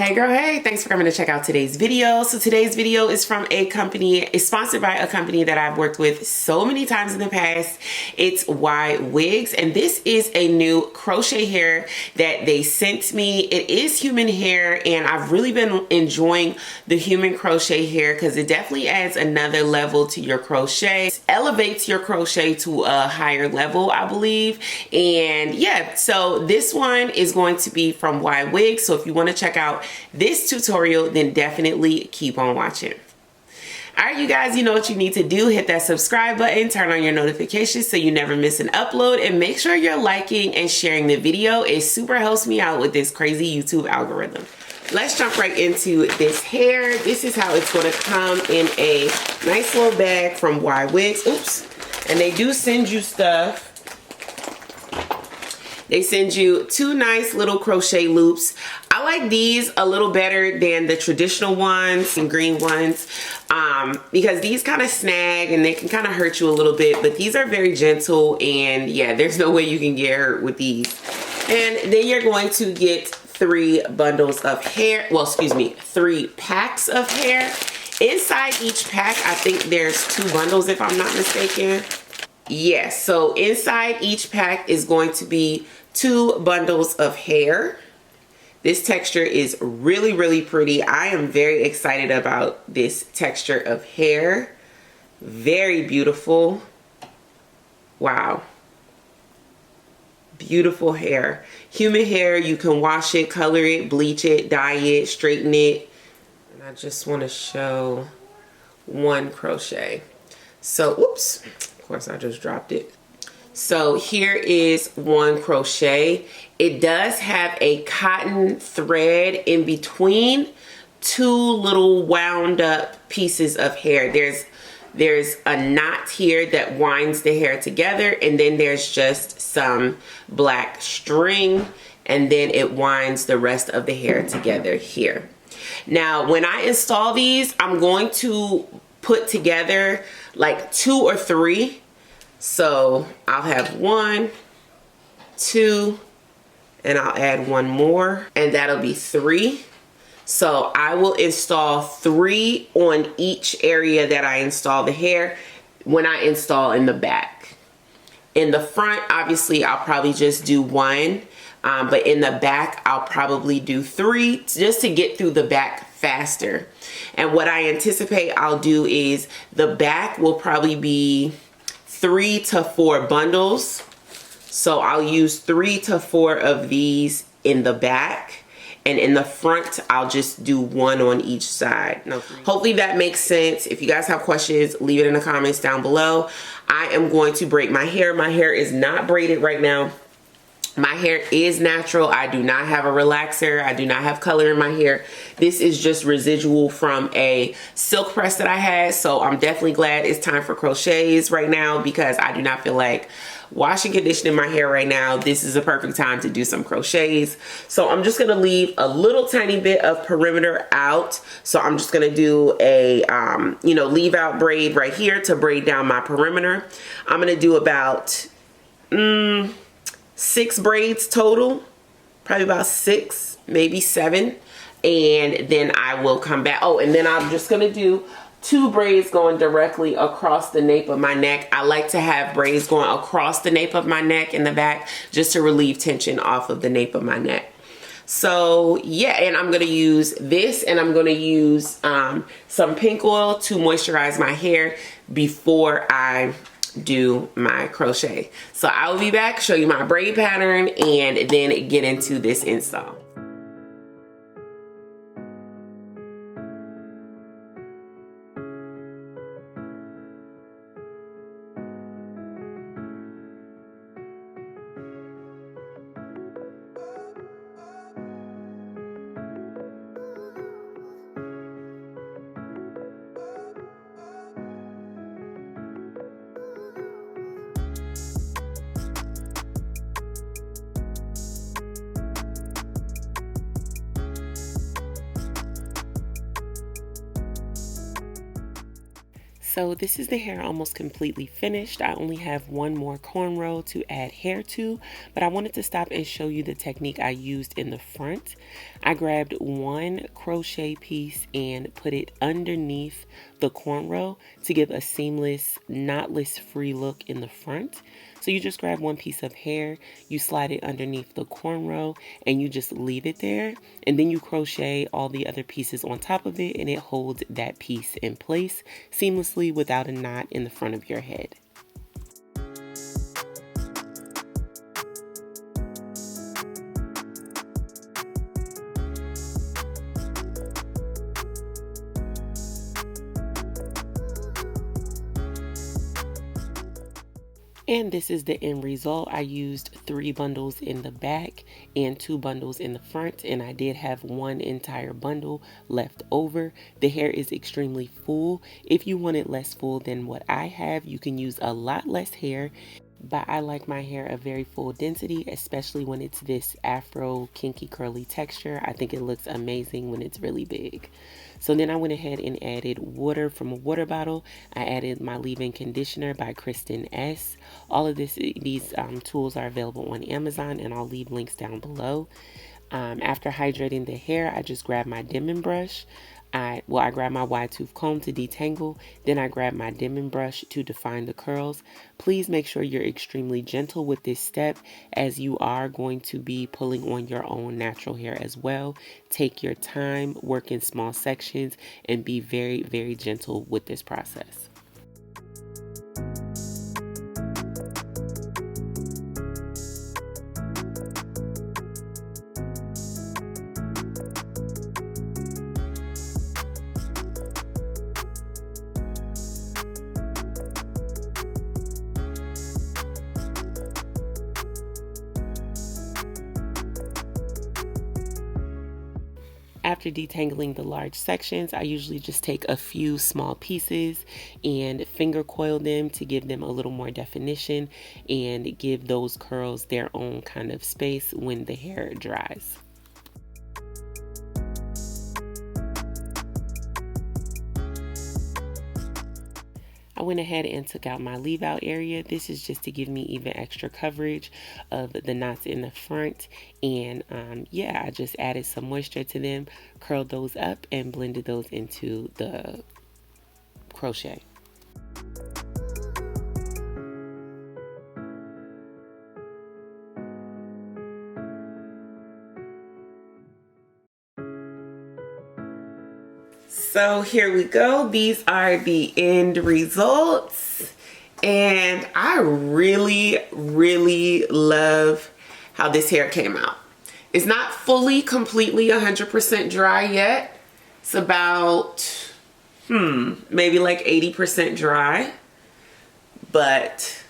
Hey girl, hey, thanks for coming to check out today's video. So today's video is from a company, it's sponsored by a company that I've worked with so many times in the past. It's Ywigs, and this is a new crochet hair that they sent me. It is human hair, and I've really been enjoying the human crochet hair because it definitely adds another level to your crochet. It elevates your crochet to a higher level, I believe. And yeah, so this one is going to be from Ywigs. So if you want to check out this tutorial, then definitely keep on watching. All right, you guys, you know what you need to do. Hit that subscribe button, turn on your notifications so you never miss an upload, and make sure you're liking and sharing the video. It super helps me out with this crazy YouTube algorithm. Let's jump right into this hair. This is how it's going to come in a nice little bag from Ywigs. Oops. And they do send you stuff. They send you two nice little crochet loops. I like these a little better than the traditional ones and green ones because these kind of snag and they can kind of hurt you a little bit, but these are very gentle, and yeah, there's no way you can get hurt with these. And then you're going to get 3 bundles of hair. Well, excuse me, 3 packs of hair. Inside each pack, I think there's 2 bundles if I'm not mistaken. Yes, so inside each pack is going to be 2 bundles of hair. This texture is really, really pretty. I am very excited about this texture of hair. Very beautiful. Wow. Beautiful hair. Human hair, you can wash it, color it, bleach it, dye it, straighten it. And I just want to show one crochet. So, oops. Of course, I just dropped it. So here is one crochet. It does have a cotton thread in between 2 little wound up pieces of hair. There's a knot here that winds the hair together, and then there's just some black string, and then it winds the rest of the hair together here. Now, when I install these, I'm going to put together like 2 or 3. So I'll have 1, 2, and I'll add 1 more, and that'll be 3. So I will install 3 on each area that I install the hair when I install in the back. In the front, obviously, I'll probably just do 1. But in the back, I'll probably do 3 just to get through the back faster. And what I anticipate I'll do is the back will probably be 3 to 4 bundles. So I'll use 3 to 4 of these in the back. And in the front, I'll just do 1 on each side. No, hopefully that makes sense. If you guys have questions, leave it in the comments down below. I am going to braid my hair. My hair is not braided right now. My hair is natural. I do not have a relaxer. I do not have color in my hair. This is just residual from a silk press that I had. So I'm definitely glad it's time for crochets right now because I do not feel like washing, conditioning my hair right now. This is a perfect time to do some crochets. So I'm just going to leave a little tiny bit of perimeter out. So I'm just going to do a, leave out braid right here to braid down my perimeter. I'm going to do about, 6 braids total, probably about 6, maybe 7, and then I will come back. Oh, and then I'm just gonna do 2 braids going directly across the nape of my neck. I like to have braids going across the nape of my neck in the back just to relieve tension off of the nape of my neck. So yeah, and I'm gonna use this, and I'm gonna use some pink oil to moisturize my hair before I do my crochet. So I will be back, show you my braid pattern, and then get into this install. So this is the hair almost completely finished. I only have one more cornrow to add hair to, but I wanted to stop and show you the technique I used in the front. I grabbed one crochet piece and put it underneath the cornrow to give a seamless, knotless free look in the front. So you just grab one piece of hair, you slide it underneath the cornrow, and you just leave it there. And then you crochet all the other pieces on top of it, and it holds that piece in place seamlessly without a knot in the front of your head. And this is the end result. I used 3 bundles in the back and 2 bundles in the front, and I did have one entire bundle left over. The hair is extremely full. If you want it less full than what I have, you can use a lot less hair. But I like my hair a very full density, especially when it's this afro kinky curly texture. I think it looks amazing when it's really big. So then I went ahead and added water from a water bottle. I added my leave-in conditioner by Kristen S. All of these tools are available on Amazon, and I'll leave links down below. After hydrating the hair, I just grabbed my dimming brush. I grabbed my wide tooth comb to detangle, then I grabbed my dimming brush to define the curls. Please make sure you're extremely gentle with this step, as you are going to be pulling on your own natural hair as well. Take your time, work in small sections, and be very, very gentle with this process. After detangling the large sections, I usually just take a few small pieces and finger coil them to give them a little more definition and give those curls their own kind of space when the hair dries. I went ahead and took out my leave out area. This is just to give me even extra coverage of the knots in the front. And yeah, I just added some moisture to them, curled those up, and blended those into the crochet. So here we go. These are the end results. And I really, really love how this hair came out. It's not fully, completely 100% dry yet. It's about, maybe like 80% dry. But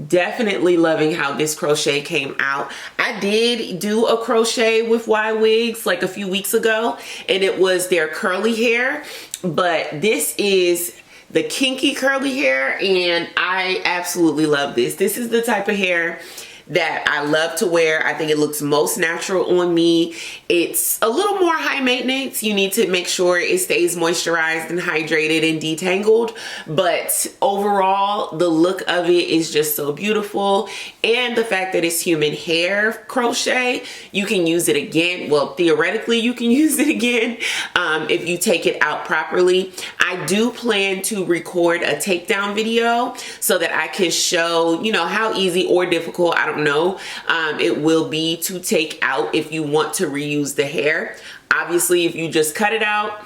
definitely loving how this crochet came out. I did do a crochet with Ywigs like a few weeks ago, and it was their curly hair, but this is the kinky curly hair, and I absolutely love this. This is the type of hair that I love to wear. I think it looks most natural on me. It's a little more high maintenance. You need to make sure it stays moisturized and hydrated and detangled, but overall the look of it is just so beautiful. And the fact that it's human hair crochet, you can use it again. Well, theoretically you can use it again if you take it out properly. I do plan to record a takedown video so that I can show, you know, how easy or difficult, I don't know, it will be to take out if you want to reuse the hair. Obviously, if you just cut it out,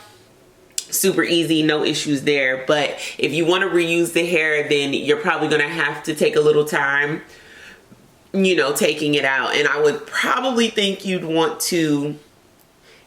super easy, no issues there. But if you want to reuse the hair, then you're probably going to have to take a little time, you know, taking it out. And I would probably think you'd want to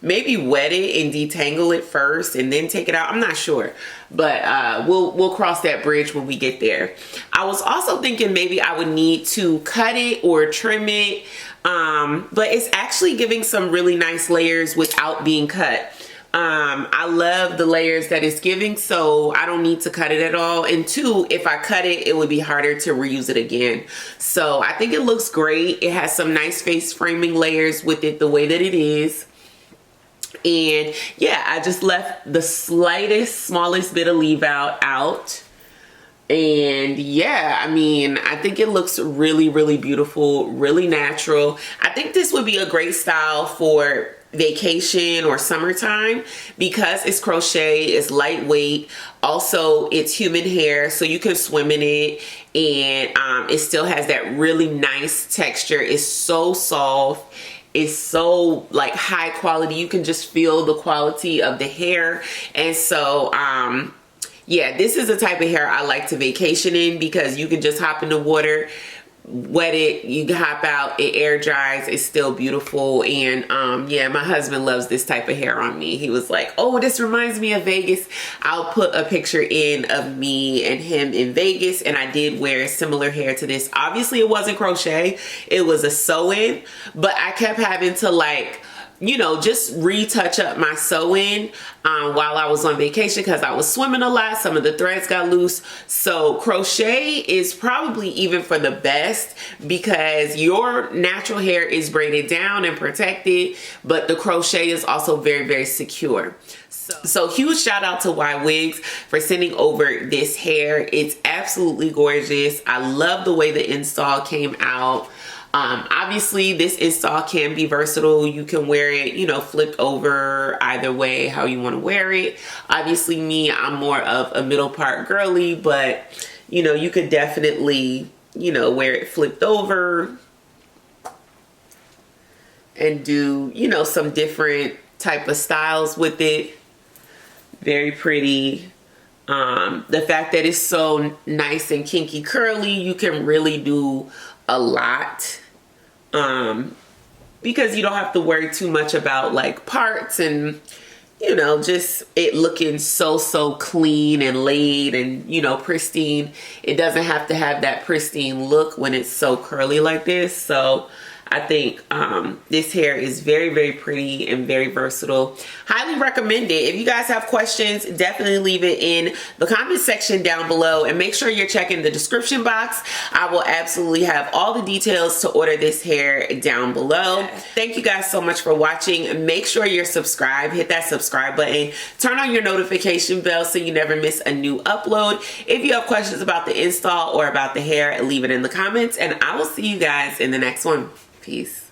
maybe wet it and detangle it first and then take it out. I'm not sure, but we'll cross that bridge when we get there. I was also thinking maybe I would need to cut it or trim it, but it's actually giving some really nice layers without being cut. I love the layers that it's giving, so I don't need to cut it at all. And two, if I cut it, it would be harder to reuse it again. So I think it looks great. It has some nice face framing layers with it the way that it is. And yeah, I just left the smallest bit of leave out. And yeah, I mean, I think it looks really, really beautiful, really natural. I think this would be a great style for vacation or summertime because it's crochet, it's lightweight. Also, it's human hair, so you can swim in it, and it still has that really nice texture. It's so soft. It's so like high quality. You can just feel the quality of the hair. And so, yeah, this is the type of hair I like to vacation in because you can just hop in the water, wet it, you can hop out, it air dries, it's still beautiful. And yeah, my husband loves this type of hair on me. He was like, oh, this reminds me of Vegas. I'll put a picture in of me and him in Vegas, and I did wear similar hair to this. Obviously it wasn't crochet, it was a sew-in, but I kept having to, like, you know, just retouch up my sewing while I was on vacation because I was swimming a lot. Some of the threads got loose. So crochet is probably even for the best because your natural hair is braided down and protected, but the crochet is also very, very secure. So huge shout out to Ywigs for sending over this hair. It's absolutely gorgeous. I love the way the install came out. Obviously this install can be versatile. You can wear it, you know, flipped over either way, how you want to wear it. Obviously me, I'm more of a middle part girly, but you know, you could definitely, you know, wear it flipped over and do, you know, some different type of styles with it. Very pretty. The fact that it's so nice and kinky curly, you can really do a lot because you don't have to worry too much about like parts and, you know, just it looking so clean and laid and, you know, pristine. It doesn't have to have that pristine look when it's so curly like this. So I think this hair is very, very pretty and very versatile. Highly recommend it. If you guys have questions, definitely leave it in the comment section down below, and make sure you're checking the description box. I will absolutely have all the details to order this hair down below. Thank you guys so much for watching. Make sure you're subscribed. Hit that subscribe button. Turn on your notification bell so you never miss a new upload. If you have questions about the install or about the hair, leave it in the comments, and I will see you guys in the next one. Peace.